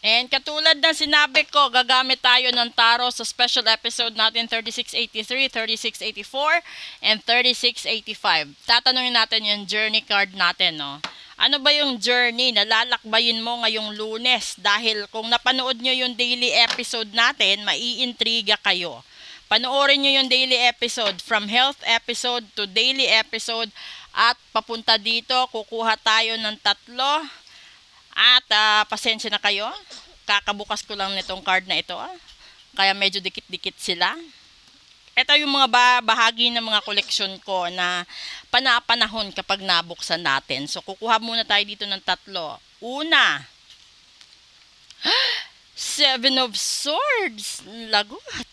And katulad ng sinabi ko, gagamit tayo ng tarot sa special episode natin 3683, 3684, and 3685. Tatanungin natin yung journey card natin, no? Ano ba yung journey na lalakbayin mo ngayong Lunes? Dahil kung napanood nyo yung daily episode natin, maiintriga kayo. Panoorin nyo yung daily episode, from health episode to daily episode, at papunta dito, kukuha tayo ng tatlo. At pasensya na kayo, kakabukas ko lang nitong card na ito. Kaya medyo dikit-dikit sila. Ito yung mga bahagi ng mga koleksyon ko na panapanahon kapag nabuksan natin. So kukuha muna tayo dito ng tatlo. Una, Seven of Swords. Lagot.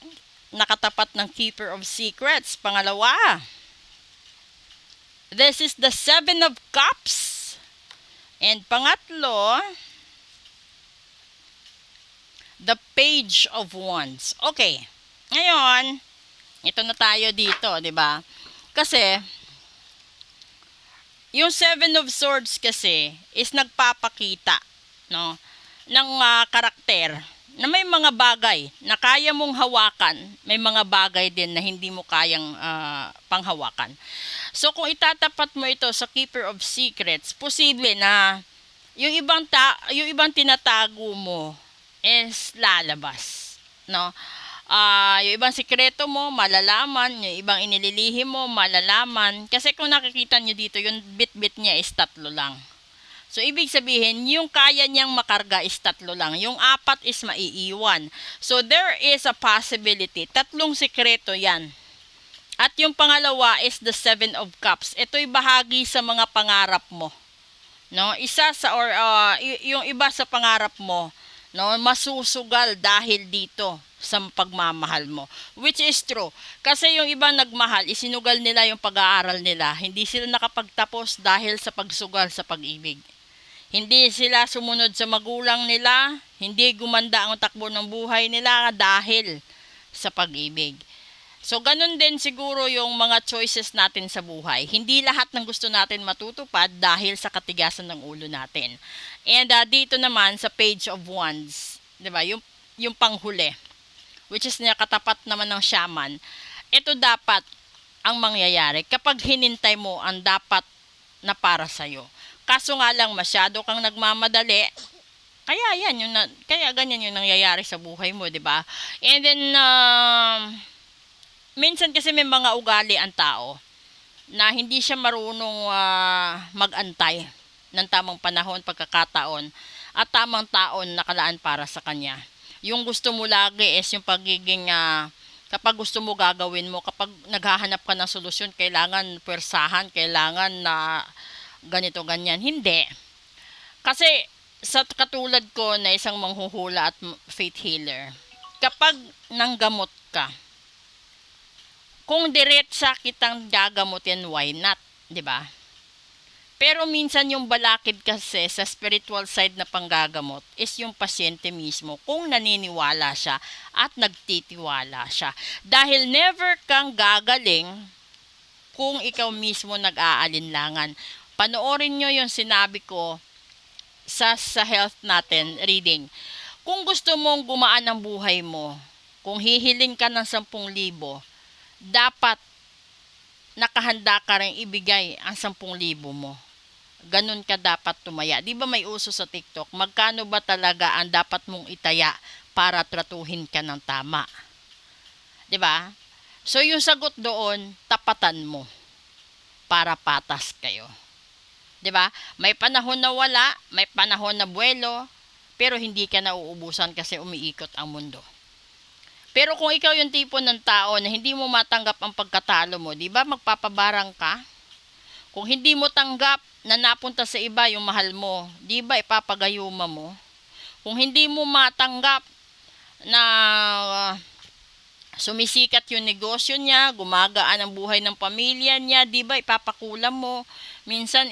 Nakatapat ng Keeper of Secrets. Pangalawa, this is the Seven of Cups. And pangatlo, the Page of Wands. Okay. Ngayon, ito na tayo dito, 'di ba? Kasi yung Seven of Swords kasi is nagpapakita, no, ng karakter na may mga bagay na kaya mong hawakan, may mga bagay din na hindi mo kayang panghawakan. So kung itatapat mo ito sa Keeper of Secrets, posible na yung ibang tinatago mo is lalabas, no? Yung ibang sikreto mo malalaman, yung ibang inililihim mo malalaman, kasi kung nakikita nyo dito, yung bit-bit niya is tatlo lang. So, ibig sabihin, yung kaya niyang makarga is tatlo lang. Yung apat is maiiwan. So, there is a possibility. Tatlong sikreto yan. At yung pangalawa is the Seven of Cups. Ito'y bahagi sa mga pangarap mo. No? Yung iba sa pangarap mo, no, masusugal dahil dito sa pagmamahal mo. Which is true. Kasi yung iba nagmahal, isinugal nila yung pag-aaral nila. Hindi sila nakapagtapos dahil sa pagsugal sa pag-ibig. Hindi sila sumunod sa magulang nila, hindi gumanda ang takbo ng buhay nila dahil sa pag-ibig. So, ganun din siguro yung mga choices natin sa buhay. Hindi lahat ng gusto natin matutupad dahil sa katigasan ng ulo natin. And dito naman sa Page of Wands, 'di ba? Yung panghuli, which is nakatapat naman ng shaman. Ito dapat ang mangyayari kapag hinintay mo ang dapat na para sa iyo. Kaso nga lang masyado kang nagmamadali. Kaya ganyan yung nangyayari sa buhay mo, 'di ba? And then minsan kasi may mga ugali ang tao na hindi siya marunong mag-antay ng tamang panahon, pagkakataon at tamang taon nakalaan para sa kanya. Yung gusto mo lagi is yung pagiging kapag gusto mo gagawin mo, kapag naghahanap ka ng solusyon, kailangan pwersahan, kailangan na ganito ganyan. Hindi. Kasi sa katulad ko na isang manghuhula at faith healer, kapag nanggamot ka, kung diretsa kitang gagamutin, why not? 'Di ba? Pero minsan yung balakid kasi sa spiritual side na panggagamot is yung pasyente mismo, kung naniniwala siya at nagtitiwala siya. Dahil never kang gagaling kung ikaw mismo nag-aalinlangan. Panoorin nyo yung sinabi ko sa health natin, reading. Kung gusto mong gumaan ang buhay mo, kung hihiling ka ng 10,000, dapat nakahanda ka rin ibigay ang 10,000 mo. Ganun ka dapat tumaya. Di ba may uso sa TikTok? Magkano ba talaga ang dapat mong itaya para tratuhin ka ng tama? Di ba? So yung sagot doon, tapatan mo para patas kayo. 'Di ba? May panahon na wala, may panahon na buwelo, pero hindi ka nauubusan kasi umiikot ang mundo. Pero kung ikaw yung tipo ng tao na hindi mo matanggap ang pagkatalo mo, 'di ba, magpapabarang ka? Kung hindi mo tanggap na napunta sa iba yung mahal mo, 'di ba ipapagayuma mo? Kung hindi mo matanggap na sumisikat yung negosyo niya, gumagaan ang buhay ng pamilya niya, di ba, ipapakulam mo. Minsan,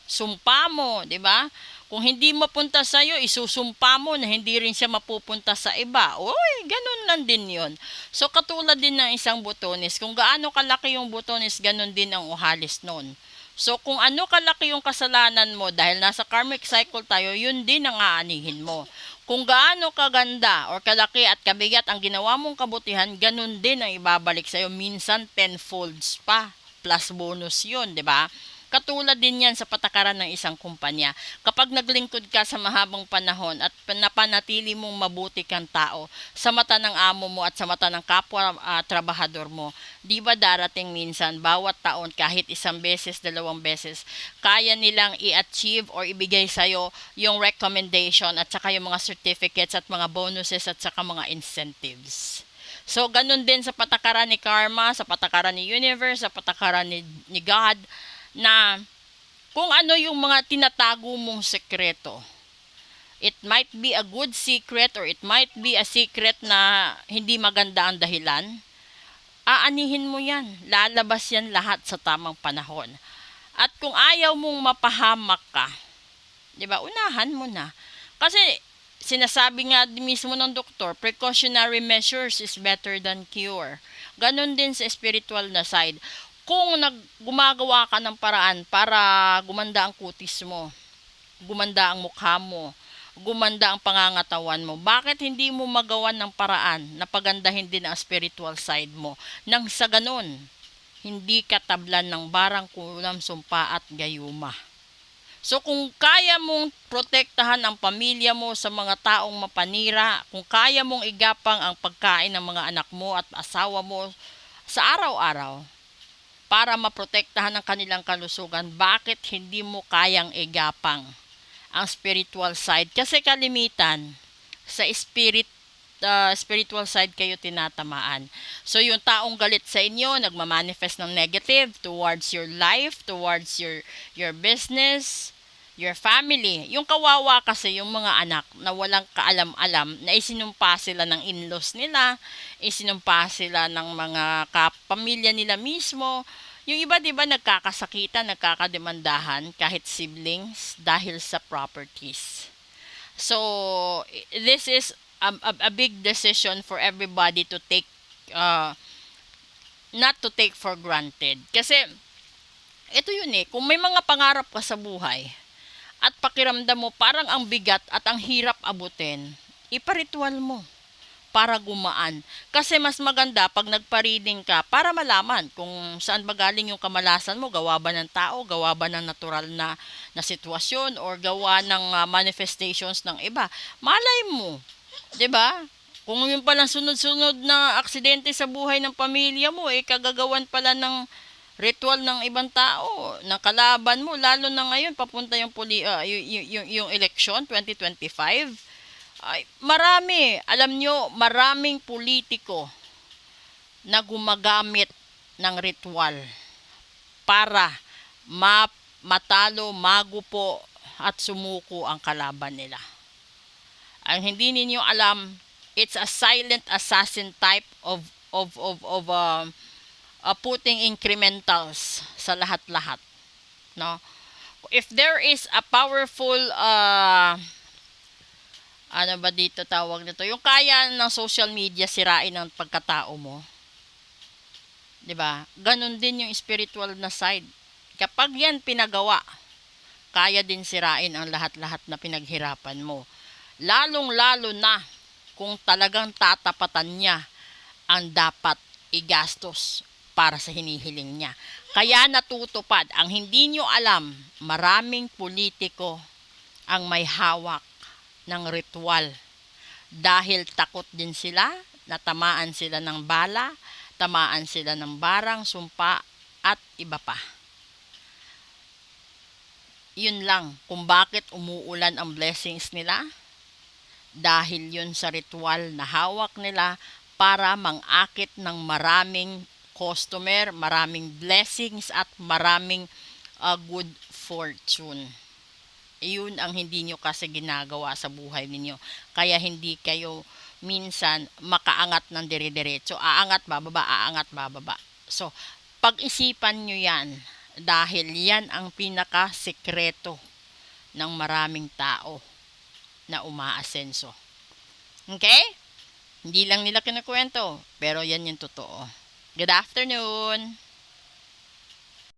sumpa mo, di ba? Kung hindi mapunta sa'yo, isusumpa mo na hindi rin siya mapupunta sa iba. Uy, ganun lang din yon. So, katulad din ng isang butones, kung gaano kalaki yung butones, ganun din ang uhalis nun. So, kung ano kalaki yung kasalanan mo dahil nasa karmic cycle tayo, yun din ang aanihin mo. Kung gaano kaganda or kalaki at kabigat ang ginawa mong kabutihan, ganun din ang ibabalik sa'yo. Minsan, tenfolds pa. Plus bonus yun, di ba? Katulad din yan sa patakaran ng isang kumpanya. Kapag naglingkod ka sa mahabang panahon at napanatili mong mabuti kang tao sa mata ng amo mo at sa mata ng kapwa trabahador mo, di ba darating minsan, bawat taon, kahit isang beses, dalawang beses, kaya nilang i-achieve or ibigay sa'yo yung recommendation at saka yung mga certificates at mga bonuses at saka mga incentives. So, ganun din sa patakaran ni karma, sa patakaran ni universe, sa patakaran ni God, na kung ano yung mga tinatago mong sekreto. It might be a good secret or it might be a secret na hindi maganda ang dahilan. Aanihin mo yan. Lalabas yan lahat sa tamang panahon. At kung ayaw mong mapahamak ka, di ba, unahan mo na. Kasi sinasabi nga mismo ng doktor, precautionary measures is better than cure. Ganon din sa spiritual na side. Kung gumagawa ka ng paraan para gumanda ang kutis mo, gumanda ang mukha mo, gumanda ang pangangatawan mo, bakit hindi mo magawan ng paraan na pagandahin din ang spiritual side mo? Nang sa ganun, hindi ka tablan ng barang kulam, sumpa at gayuma. So kung kaya mong protektahan ang pamilya mo sa mga taong mapanira, kung kaya mong igapang ang pagkain ng mga anak mo at asawa mo sa araw-araw, para maprotektahan ang kanilang kalusugan, bakit hindi mo kayang igapang ang spiritual side? Kasi kalimitan, sa spiritual side kayo tinatamaan. So, yung taong galit sa inyo, nagmamanifest ng negative towards your life, towards your business, your family. Yung kawawa kasi, yung mga anak na walang kaalam-alam, na isinumpa sila ng in-laws nila, isinumpa sila ng mga kapamilya nila mismo. Yung iba, di ba, nagkakasakitan, nagkakademandahan, kahit siblings, dahil sa properties. So, this is a big decision for everybody to take, not to take for granted. Kasi, ito yun kung may mga pangarap ka sa buhay, at pakiramdam mo parang ang bigat at ang hirap abutin, iparitual mo para gumaan. Kasi mas maganda pag nagpa-reading ka para malaman kung saan ba galing yung kamalasan mo, gawa ba ng tao, gawa ba ng natural na sitwasyon, or gawa ng manifestations ng iba. Malay mo, 'di ba? Kung yung palang sunod-sunod na aksidente sa buhay ng pamilya mo, kagagawan pala ng ritual ng ibang tao, ng kalaban mo, lalo na ngayon papunta yung yung election 2025. Ay, marami, alam nyo, maraming politiko na gumagamit ng ritual para matalo, magupo at sumuko ang kalaban nila. Ang hindi ninyo alam, it's a silent assassin type of putting incrementals sa lahat-lahat, no? If there is a powerful ano ba dito tawag nito, yung kaya ng social media sirain ang pagkatao mo, 'di ba? Ganon din yung spiritual na side. Kapag yan pinagawa, kaya din sirain ang lahat-lahat na pinaghirapan mo. Lalong-lalo na kung talagang tatapatan niya ang dapat igastos para sa hinihiling niya. Kaya natutupad. Ang hindi nyo alam, maraming politiko ang may hawak ng ritual. Dahil takot din sila, natamaan sila ng bala, tamaan sila ng barang, sumpa, at iba pa. Yun lang kung bakit umuulan ang blessings nila. Dahil yun sa ritual na hawak nila para mangakit ng maraming customer, maraming blessings at maraming good fortune. Iyon ang hindi nyo kasi ginagawa sa buhay ninyo. Kaya hindi kayo minsan makaangat ng dire-diretso. Aangat, bababa, aangat, bababa. So, pag-isipan nyo yan dahil yan ang pinaka-sekreto ng maraming tao na umaasenso. Okay? Hindi lang nila kinukwento, pero yan yung totoo. Good afternoon!